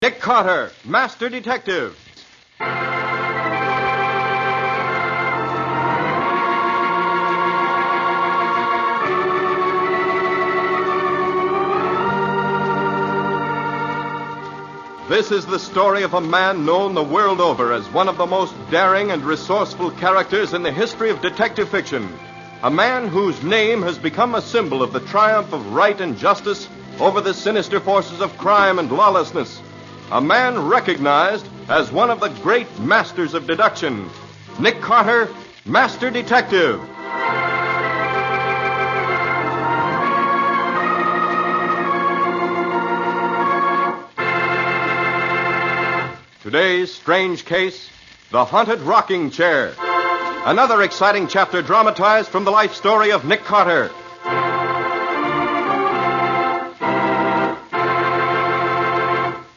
Nick Carter, Master Detective. This is the story of a man known the world over as one of the most daring and resourceful characters in the history of detective fiction. A man whose name has become a symbol of the triumph of right and justice over the sinister forces of crime and lawlessness. A man recognized as one of the great masters of deduction. Nick Carter, Master Detective. Today's strange case, the haunted rocking chair. Another exciting chapter dramatized from the life story of Nick Carter.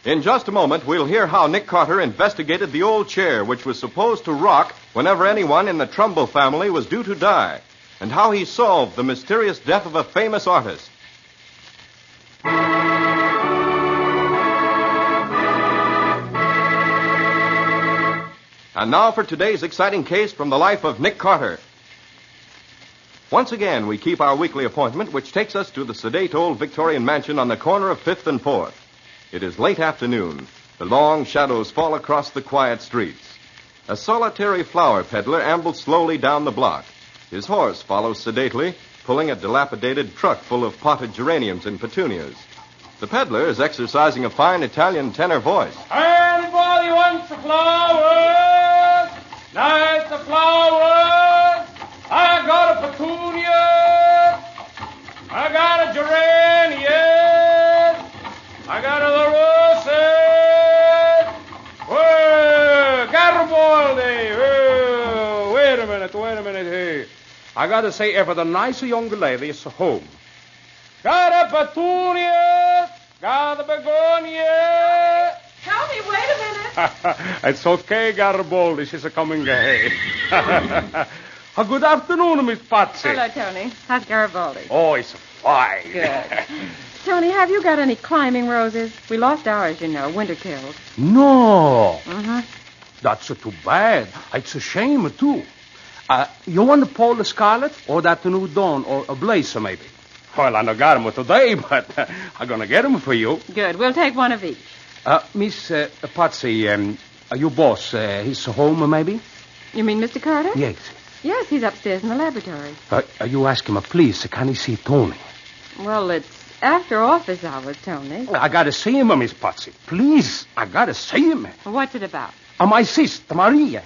In just a moment, we'll hear how Nick Carter investigated the old chair which was supposed to rock whenever anyone in the Trumbull family was due to die, and how he solved the mysterious death of a famous artist. And now for today's exciting case from the life of Nick Carter. Once again, we keep our weekly appointment, which takes us to the sedate old Victorian mansion on the corner of 5th and 4th. It is late afternoon. The long shadows fall across the quiet streets. A solitary flower peddler ambles slowly down the block. His horse follows sedately, pulling a dilapidated truck full of potted geraniums and petunias. The peddler is exercising a fine Italian tenor voice. Anybody wants the flowers? Nice the flowers. I got a petunia. I got a geranium. I got a roses. Whoa, Garibaldi. Whoa, wait a minute here. I got to say, if the nice young lady is home. Got a petunia. Got a begonia. Tony, wait a minute. It's okay, Garibaldi. She's coming ahead. Good afternoon, Miss Patsy. Hello, Tony. How's Garibaldi? Oh, it's fine. Good. Tony, have you got any climbing roses? We lost ours, you know, winter killed. No. Uh-huh. That's too bad. It's a shame, too. You want a Paul Scarlet or that new Dawn or a Blazer, maybe? Well, I don't got them today, but I'm going to get them for you. Good. We'll take one of each. Miss Patsy, your boss, he's home, maybe? You mean Mr. Carter? Yes. Yes, he's upstairs in the laboratory. You ask him, please, can he see Tony? Well, it's after office hours, Tony. I got to see him, Miss Patsy. Please, I got to see him. What's it about? My sister, Maria.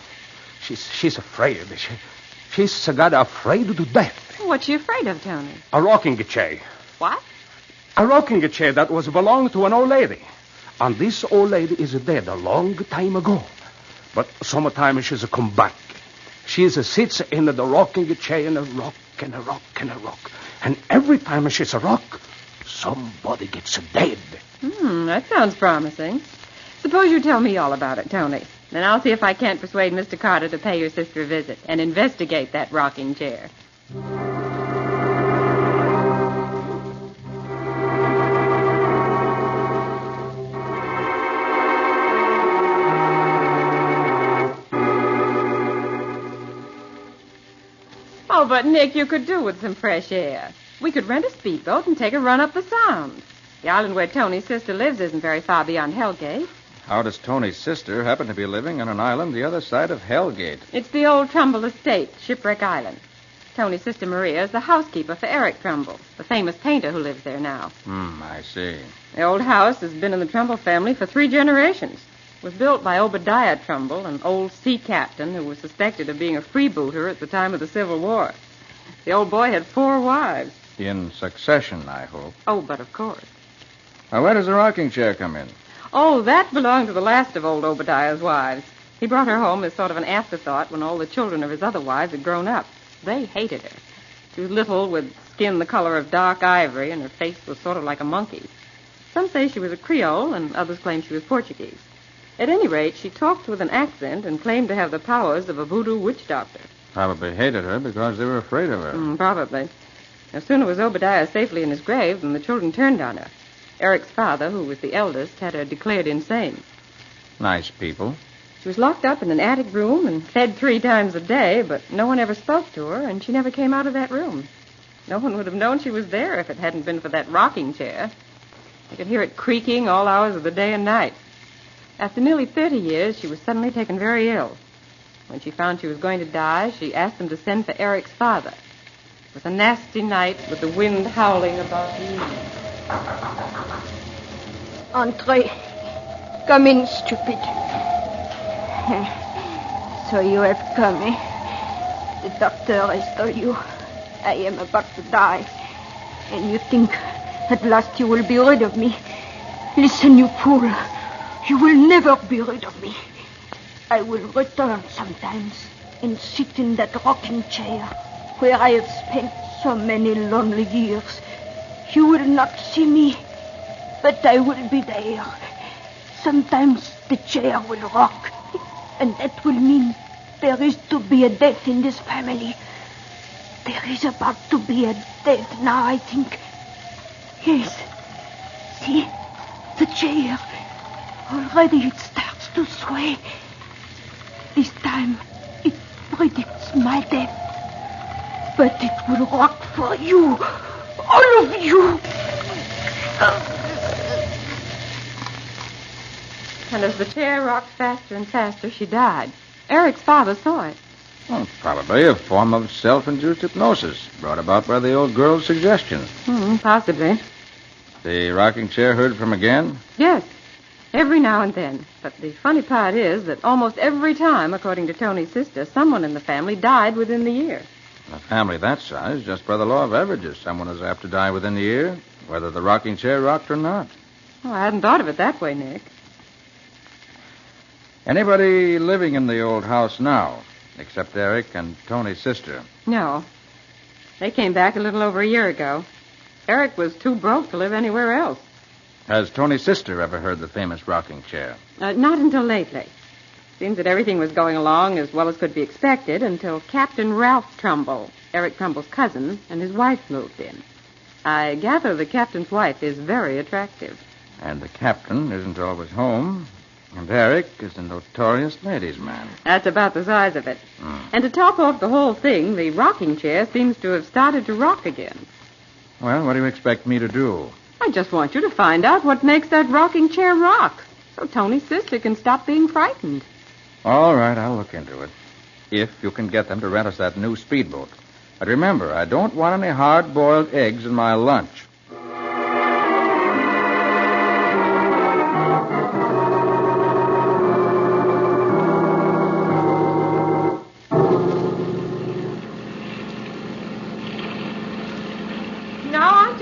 She's afraid. She's got afraid to death. What's she afraid of, Tony? A rocking chair. What? A rocking chair that was belonged to an old lady. And this old lady is dead a long time ago. But sometimes she's come back. She sits in the rocking chair and a rock and a rock and a rock. And every time she's a rock, somebody gets dead. That sounds promising. Suppose you tell me all about it, Tony. Then I'll see if I can't persuade Mr. Carter to pay your sister a visit and investigate that rocking chair. Oh, but Nick, you could do with some fresh air. We could rent a speedboat and take a run up the Sound. The island where Tony's sister lives isn't very far beyond Hellgate. How does Tony's sister happen to be living on an island the other side of Hellgate? It's the old Trumbull estate, Shipwreck Island. Tony's sister Maria is the housekeeper for Eric Trumbull, the famous painter who lives there now. I see. The old house has been in the Trumbull family for 3 generations. It was built by Obadiah Trumbull, an old sea captain who was suspected of being a freebooter at the time of the Civil War. The old boy had 4 wives. In succession, I hope. Oh, but of course. Now, where does the rocking chair come in? Oh, that belonged to the last of old Obadiah's wives. He brought her home as sort of an afterthought when all the children of his other wives had grown up. They hated her. She was little, with skin the color of dark ivory, and her face was sort of like a monkey's. Some say she was a Creole, and others claim she was Portuguese. At any rate, she talked with an accent and claimed to have the powers of a voodoo witch doctor. Probably hated her because they were afraid of her. Probably. No sooner was Obadiah safely in his grave than the children turned on her. Eric's father, who was the eldest, had her declared insane. Nice people. She was locked up in an attic room and fed 3 times a day, but no one ever spoke to her, and she never came out of that room. No one would have known she was there if it hadn't been for that rocking chair. You could hear it creaking all hours of the day and night. After nearly 30 years, she was suddenly taken very ill. When she found she was going to die, she asked them to send for Eric's father. It was a nasty night with the wind howling about the evening. Entree. Come in, stupid. So you have come, eh? The doctor has told you I am about to die. And you think at last you will be rid of me. Listen, you fool. You will never be rid of me. I will return sometimes and sit in that rocking chair where I have spent so many lonely years. You will not see me, but I will be there. Sometimes the chair will rock, and that will mean there is to be a death in this family. There is about to be a death now, I think. Yes. See? The chair. Already it starts to sway. This time it predicts my death. But it will rock for you. All of you. And as the chair rocked faster and faster, she died. Eric's father saw it. Well, probably a form of self-induced hypnosis brought about by the old girl's suggestion. Possibly. The rocking chair heard from again? Yes, every now and then. But the funny part is that almost every time, according to Tony's sister, someone in the family died within the year. A family that size, just by the law of averages, someone is apt to die within the year, whether the rocking chair rocked or not. Oh, I hadn't thought of it that way, Nick. Anybody living in the old house now, except Eric and Tony's sister? No. They came back a little over a year ago. Eric was too broke to live anywhere else. Has Tony's sister ever heard the famous rocking chair? Not until lately. Seems that everything was going along as well as could be expected until Captain Ralph Trumbull, Eric Trumbull's cousin, and his wife moved in. I gather the captain's wife is very attractive. And the captain isn't always home. And Eric is a notorious ladies' man. That's about the size of it. And to top off the whole thing, the rocking chair seems to have started to rock again. Well, what do you expect me to do? I just want you to find out what makes that rocking chair rock, so Tony's sister can stop being frightened. All right, I'll look into it. If you can get them to rent us that new speedboat. But remember, I don't want any hard-boiled eggs in my lunch.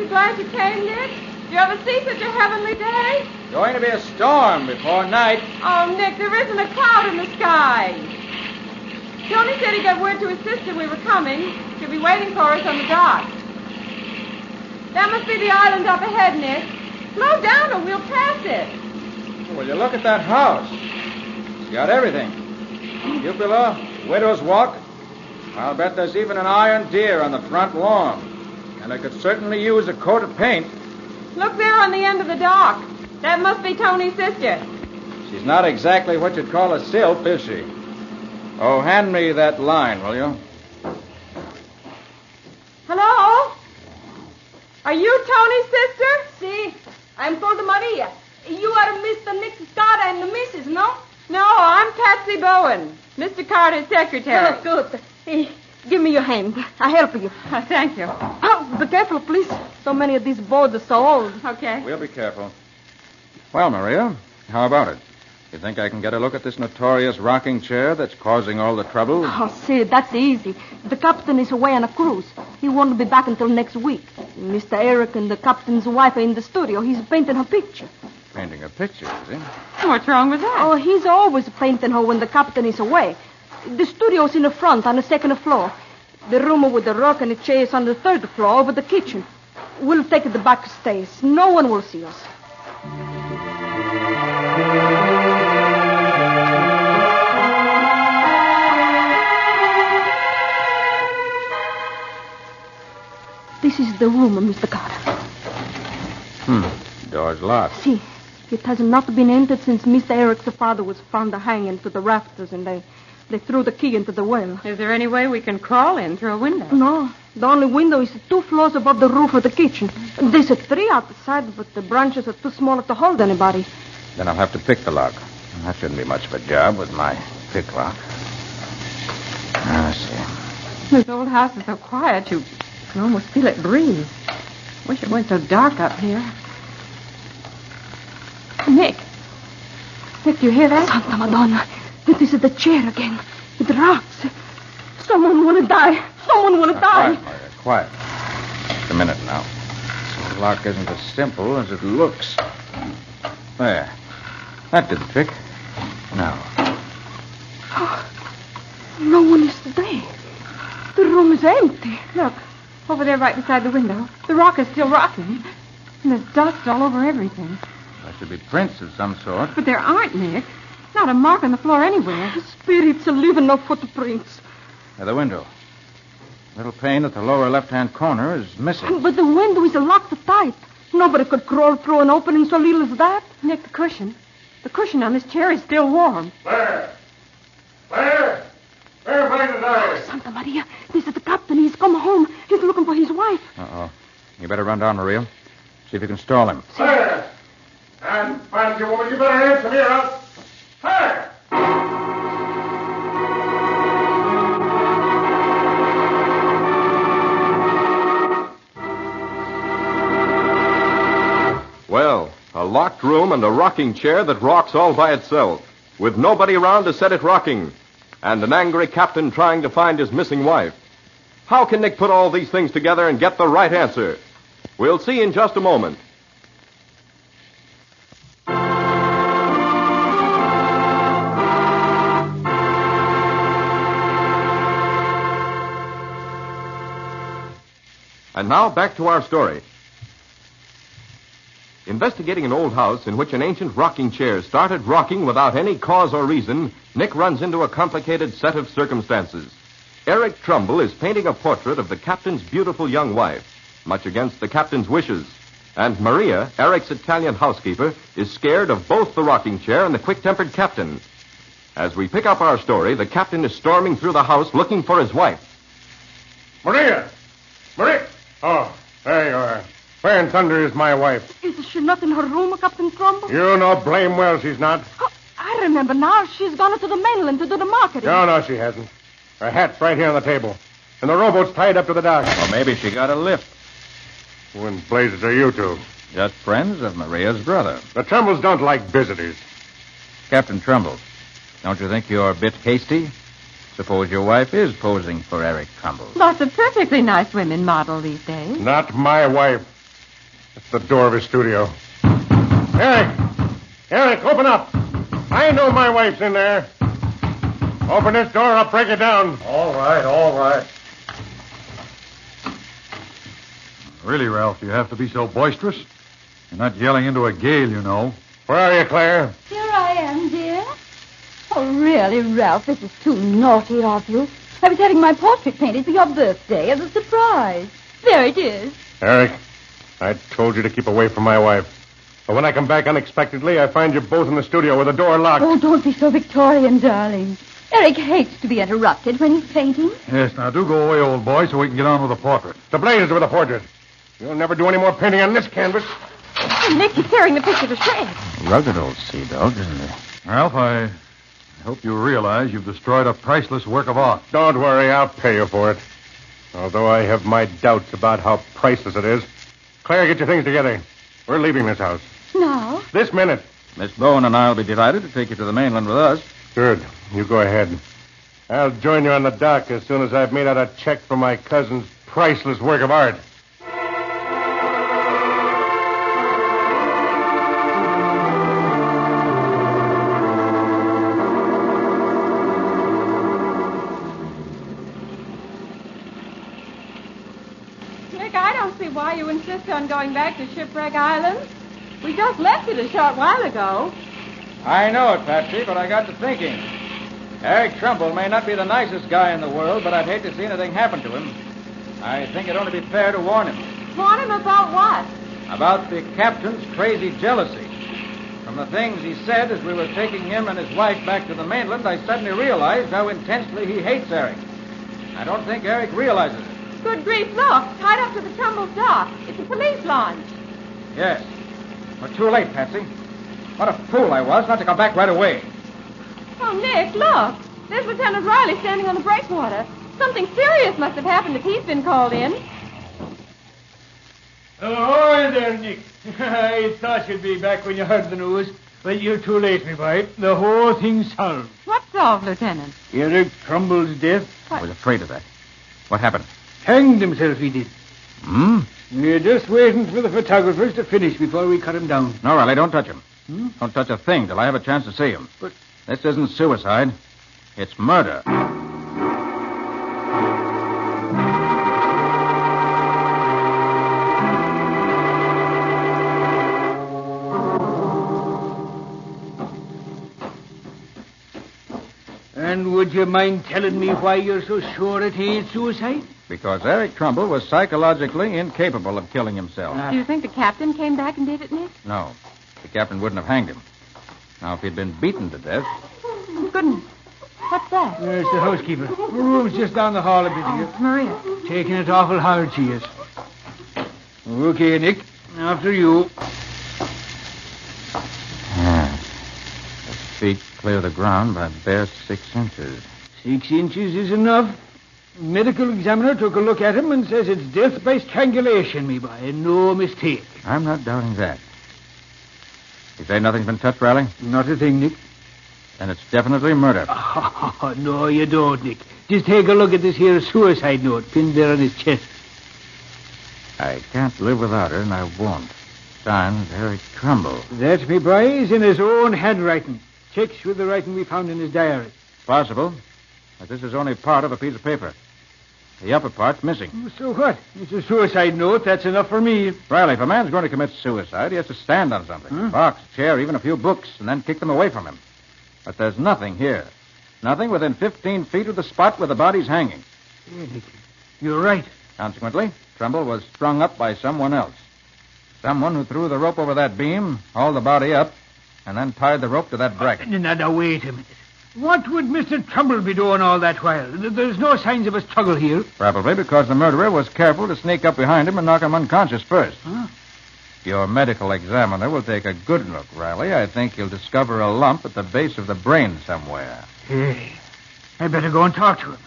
Glad you came, Nick. Do you ever see such a heavenly day? Going to be a storm before night. Oh, Nick, there isn't a cloud in the sky. Tony said he got word to his sister we were coming. She'll be waiting for us on the dock. That must be the island up ahead, Nick. Slow down or we'll pass it. Will you look at that house? It's got everything. Cupola, widow's walk. I'll bet there's even an iron deer on the front lawn. And I could certainly use a coat of paint. Look there on the end of the dock. That must be Tony's sister. She's not exactly what you'd call a sylph, is she? Oh, hand me that line, will you? Hello? Are you Tony's sister? Si, I'm called Maria. You are Mr. Nick Carter and the missus, no? No, I'm Patsy Bowen, Mr. Carter's secretary. Oh, good. Hey, give me your hand. I'll help you. Thank you. Oh, be careful, please. So many of these boards are so old. Okay. We'll be careful. Well, Maria, how about it? You think I can get a look at this notorious rocking chair that's causing all the trouble? Oh, see, that's easy. The captain is away on a cruise. He won't be back until next week. Mr. Eric and the captain's wife are in the studio. He's painting her picture. Painting a picture, is he? What's wrong with that? Oh, he's always painting her when the captain is away. The studio's in the front on the second floor. The room with the rock and the chair is on the third floor over the kitchen. We'll take the back stairs. No one will see us. This is the room, Mr. Carter. door's locked. See, it has not been entered since Mr. Eric's father was found hanging to the rafters, and they threw the key into the well. Is there any way we can crawl in through a window? No, the only window is 2 floors above the roof of the kitchen. There's 3 outside, but the branches are too small to hold anybody. Then I'll have to pick the lock. That shouldn't be much of a job with my pick lock. Let's see. This old house is so quiet, you can almost feel it breathe. Wish it weren't so dark up here. Nick, do you hear that? Santa Madonna, it is the chair again. It rocks. Someone want to die. Someone want to die. Quiet, Maria, quiet. Just a minute now. This lock isn't as simple as it looks. There. That didn't pick. Now. No one is there. The room is empty. Look, over there right beside the window. The rock is still rocking. And there's dust all over everything. There should be prints of some sort. But there aren't, Nick. Not a mark on the floor anywhere. Spirits are leaving no footprints. At the window. Little pane at the lower left-hand corner is missing. But the window is locked tight. Nobody could crawl through an opening so little as that. Nick, the cushion. The cushion on this chair is still warm. Claire! Claire! Claire, find the diary. Santa Maria, this is the captain. He's come home. He's looking for his wife. Uh-oh. You better run down, Maria. See if you can stall him. Claire! And find you, woman. You better answer me or else. Claire! Well, a locked room and a rocking chair that rocks all by itself, with nobody around to set it rocking, and an angry captain trying to find his missing wife. How can Nick put all these things together and get the right answer? We'll see in just a moment. And now back to our story. Investigating an old house in which an ancient rocking chair started rocking without any cause or reason, Nick runs into a complicated set of circumstances. Eric Trumbull is painting a portrait of the captain's beautiful young wife, much against the captain's wishes. And Maria, Eric's Italian housekeeper, is scared of both the rocking chair and the quick-tempered captain. As we pick up our story, the captain is storming through the house looking for his wife. Maria! Maria! Oh, there you are. Where in thunder is my wife? Is she not in her room, Captain Trumbull? You know blame well she's not. Oh, I remember now. She's gone to the mainland to do the marketing. No, she hasn't. Her hat's right here on the table. And the rowboat's tied up to the dock. Well, maybe she got a lift. Who in blazes are you two? Just friends of Maria's brother. The Trumballs don't like visitors. Captain Trumbull, don't you think you're a bit hasty? Suppose your wife is posing for Eric Trumbull. Lots of perfectly nice women model these days. Not my wife. That's the door of his studio. Eric, open up. I know my wife's in there. Open this door, I'll break it down. All right. Really, Ralph, you have to be so boisterous? You're not yelling into a gale, you know. Where are you, Claire? Here I am, dear. Oh, really, Ralph, this is too naughty of you. I was having my portrait painted for your birthday as a surprise. There it is. Eric, I told you to keep away from my wife. But when I come back unexpectedly, I find you both in the studio with the door locked. Oh, don't be so Victorian, darling. Eric hates to be interrupted when he's painting. Yes, now do go away, old boy, so we can get on with the portrait. The blazes with the portrait. You'll never do any more painting on this canvas. Nick is tearing the picture to shreds. Rugged old sea dog, isn't he? Ralph, I hope you realize you've destroyed a priceless work of art. Don't worry, I'll pay you for it. Although I have my doubts about how priceless it is. Claire, get your things together. We're leaving this house. Now? This minute. Miss Bowen and I'll be delighted to take you to the mainland with us. Good. You go ahead. I'll join you on the dock as soon as I've made out a check for my cousin's priceless work of art. Nick, I don't see why you insist on going back to Shipwreck Island. We just left it a short while ago. I know it, Patsy, but I got to thinking. Eric Trumbull may not be the nicest guy in the world, but I'd hate to see anything happen to him. I think it'd only be fair to warn him. Warn him about what? about the captain's crazy jealousy. From the things he said as we were taking him and his wife back to the mainland, I suddenly realized how intensely he hates Eric. I don't think Eric realizes it. Good grief, look. Tied up to the Trumbull dock. It's a police launch. Yes. We're too late, Patsy. What a fool I was not to come back right away. Oh, Nick, look. There's Lieutenant Riley standing on the breakwater. Something serious must have happened if he's been called in. Oh, there, Nick. I thought you'd be back when you heard the news. Well, you're too late, me boy. The whole thing's solved. What's solved, Lieutenant? Eric Trumbull's death. I was afraid of that. What happened? Hanged himself, he did. Hmm? We're just waiting for the photographers to finish before we cut him down. No, Riley, don't touch him. Don't touch a thing till I have a chance to see him. But- This isn't suicide. It's murder. And would you mind telling me why you're so sure it ain't suicide? Because Eric Trumbull was psychologically incapable of killing himself. Do you think the captain came back and did it, Nick? No. The captain wouldn't have hanged him. Now, if he'd been beaten to death, Goodness. What's that? There's the housekeeper. Her room's just down the hall a bit here. Maria. Taking it awful hard, she is. Okay, Nick. After you. his feet clear the ground by bare 6 inches. 6 inches is enough. Medical examiner took a look at him and says it's death by strangulation, me boy. No mistake. I'm not doubting that. You say nothing's been touched, Riley? Not a thing, Nick. Then it's definitely murder. Oh, no, you don't, Nick. Just take a look at this here suicide note pinned there on his chest. I can't live without her, and I won't. Signed, Eric Trumbull. That, me boy, is in his own handwriting. Checks with the writing we found in his diary. Possible, but this is only part of a piece of paper. The upper part's missing. So what? It's a suicide note. That's enough for me. Riley, if a man's going to commit suicide, he has to stand on something. A box, a chair, even a few books, and then kick them away from him. But there's nothing here. Nothing within 15 feet of the spot where the body's hanging. Yeah, Nick, you're right. Consequently, Trumbull was strung up by someone else. Someone who threw the rope over that beam, hauled the body up, and then tied the rope to that bracket. Now, wait a minute. What would Mr. Trumbull be doing all that while? There's no signs of a struggle here. Probably because the murderer was careful to sneak up behind him and knock him unconscious first. Huh? Your medical examiner will take a good look, Riley. I think he'll discover a lump at the base of the brain somewhere. Hey, I better go and talk to him.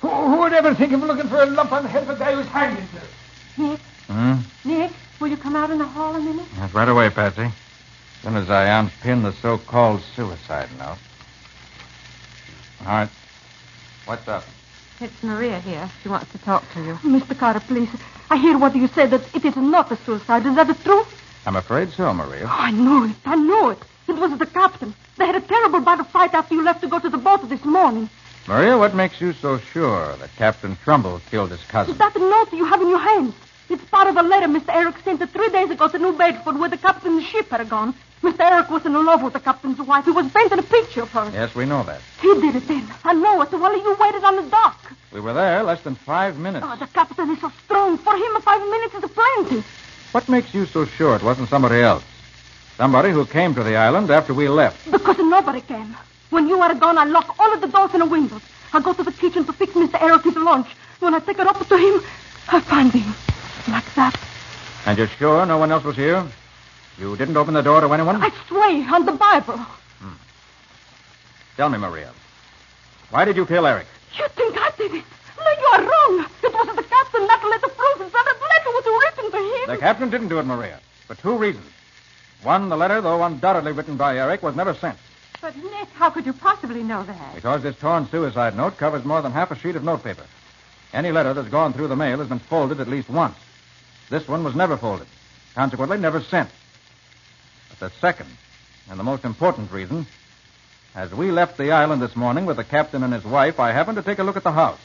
Who would ever think of looking for a lump on the head of a guy who's hanged himself? Nick? Nick, will you come out in the hall a minute? Yes, right away, Patsy. As soon as I unpin the so-called suicide note. All right. What's up? It's Maria here. She wants to talk to you. Mr. Carter, please. I hear what you said, that it is not a suicide. Is that the truth? I'm afraid so, Maria. Oh, I know it. I know it. It was the captain. They had a terrible battle fight after you left to go to the boat this morning. Maria, what makes you so sure that Captain Trumbull killed his cousin? That note you have in your hands. It's part of a letter Mr. Eric sent 3 days ago to New Bedford where the captain's ship had gone. Mr. Eric was in love with the captain's wife. He was painting a picture of her. Yes, we know that. He did it then. I know it. While you waited on the dock. We were there less than 5 minutes. Oh, the captain is so strong. For him, 5 minutes is plenty. What makes you so sure it wasn't somebody else? Somebody who came to the island after we left. Because nobody came. When you are gone, I lock all of the doors and the windows. I go to the kitchen to fix Mr. Eric his lunch. When I take it up to him, I find him. Like that. And you're sure no one else was here? You didn't open the door to anyone? I swear on the Bible. Tell me, Maria. Why did you kill Eric? You think I did it? No, you are wrong. It was the captain that let the proof that the letter was written to him. The captain didn't do it, Maria, for 2 reasons. One, the letter, though undoubtedly written by Eric, was never sent. But, Nick, how could you possibly know that? Because this torn suicide note covers more than half a sheet of notepaper. Any letter that's gone through the mail has been folded at least once. This one was never folded. Consequently, never sent. But the second, and the most important reason, as we left the island this morning with the captain and his wife, I happened to take a look at the house.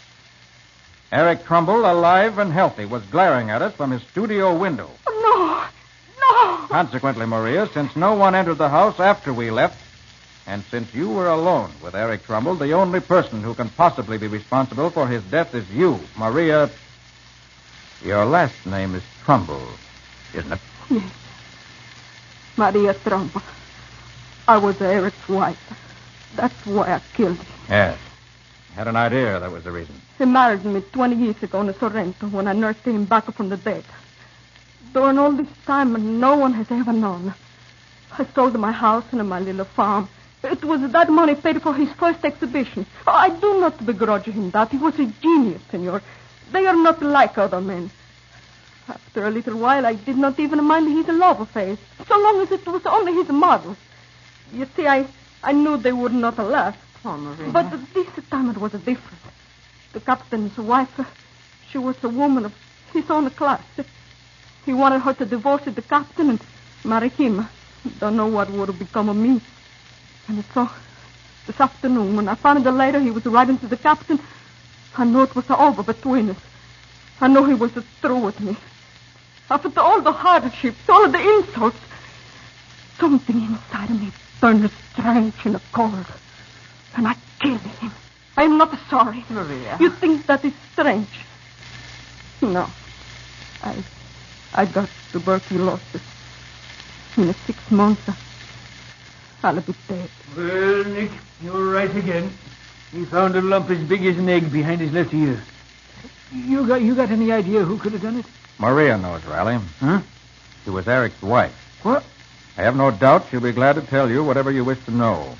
Eric Trumbull, alive and healthy, was glaring at us from his studio window. No. No. Consequently, Maria, since no one entered the house after we left, and since you were alone with Eric Trumbull, the only person who can possibly be responsible for his death is you, Maria. Your last name is Trumbull, isn't it? Yes. Maria Trump. I was Eric's wife. That's why I killed him. Yes. Had an idea that was the reason. He married me 20 years ago in Sorrento when I nursed him back from the dead. During all this time, no one has ever known. I sold my house and my little farm. It was that money paid for his first exhibition. I do not begrudge him that. He was a genius, senor. They are not like other men. After a little while, I did not even mind his love affairs, so long as it was only his models. You see, I knew they would not last. Oh, Maria. But this time it was different. The captain's wife, she was a woman of his own class. He wanted her to divorce the captain and marry him. Don't know what would have become of me. And so, this afternoon, when I found the letter he was writing to the captain, I knew it was over between us. I knew he was through with me. After all the hardships, all of the insults, something inside of me turned strange and cold. And I killed him. I am not sorry. Maria. You think that is strange? No. I got tuberculosis. In 6 months, I'll be dead. Well, Nick, you're right again. He found a lump as big as an egg behind his left ear. You got any idea who could have done it? Maria knows, Riley. Huh? She was Eric's wife. What? I have no doubt she'll be glad to tell you whatever you wish to know.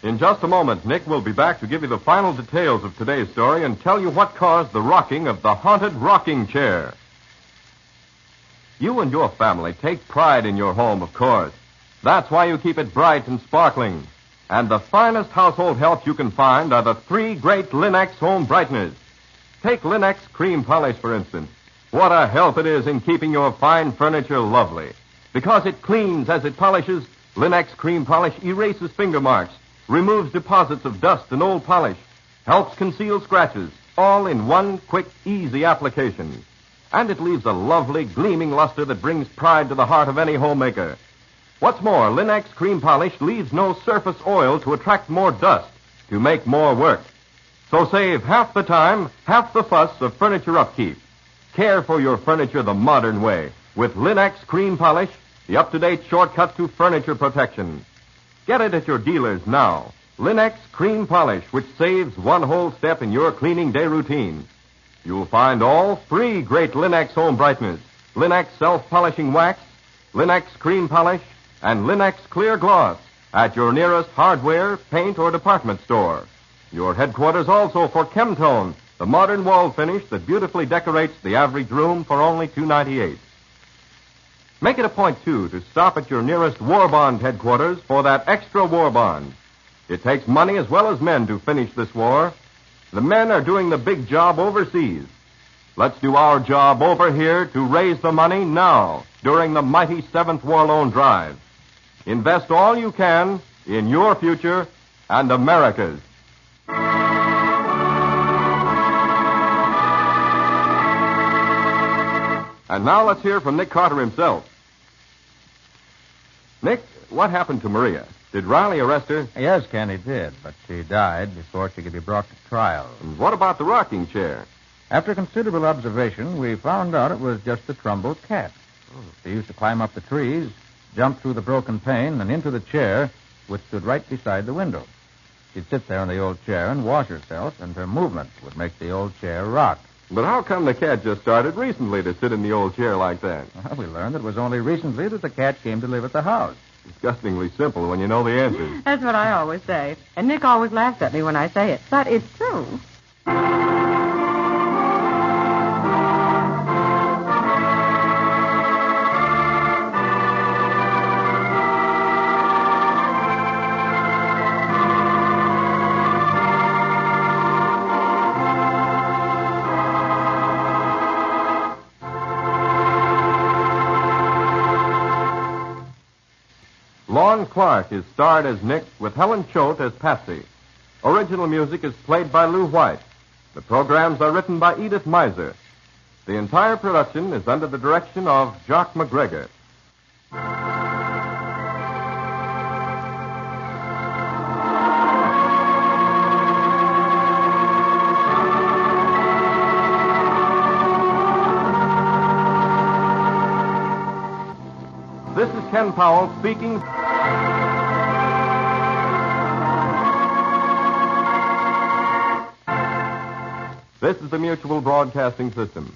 In just a moment, Nick will be back to give you the final details of today's story and tell you what caused the rocking of the haunted rocking chair. You and your family take pride in your home, of course. That's why you keep it bright and sparkling. And the finest household help you can find are the 3 great Linex home brighteners. Take Linex cream polish, for instance. What a help it is in keeping your fine furniture lovely. Because it cleans as it polishes, Linex cream polish erases finger marks, removes deposits of dust and old polish, helps conceal scratches, all in one quick, easy application. And it leaves a lovely, gleaming luster that brings pride to the heart of any homemaker. What's more, Linex cream polish leaves no surface oil to attract more dust, to make more work. So save half the time, half the fuss of furniture upkeep. Care for your furniture the modern way with Linex cream polish, the up-to-date shortcut to furniture protection. Get it at your dealers now. Linex cream polish, which saves one whole step in your cleaning day routine. You'll find all 3 great Linex home brighteners: Linex self-polishing wax, Linex cream polish, and Linex clear gloss at your nearest hardware, paint, or department store. Your headquarters also for Chemtone, the modern wall finish that beautifully decorates the average room for only $2.98. Make it a point, too, to stop at your nearest War Bond headquarters for that extra War Bond. It takes money as well as men to finish this war. The men are doing the big job overseas. Let's do our job over here to raise the money now during the mighty 7th War Loan Drive. Invest all you can in your future and America's. And now let's hear from Nick Carter himself. Nick, what happened to Maria? Did Riley arrest her? Yes, Ken, he did, but she died before she could be brought to trial. And what about the rocking chair? After considerable observation, we found out it was just a Trumbull cat. She used to climb up the trees, jump through the broken pane, and into the chair, which stood right beside the window. She'd sit there in the old chair and wash herself, and her movements would make the old chair rock. But how come the cat just started recently to sit in the old chair like that? Well, we learned it was only recently that the cat came to live at the house. Disgustingly simple when you know the answers. That's what I always say. And Nick always laughs at me when I say it. But it's true. Lon Clark is starred as Nick with Helen Choate as Patsy. Original music is played by Lou White. The programs are written by Edith Meiser. The entire production is under the direction of Jock McGregor. This is Ken Powell speaking. This is the Mutual Broadcasting System.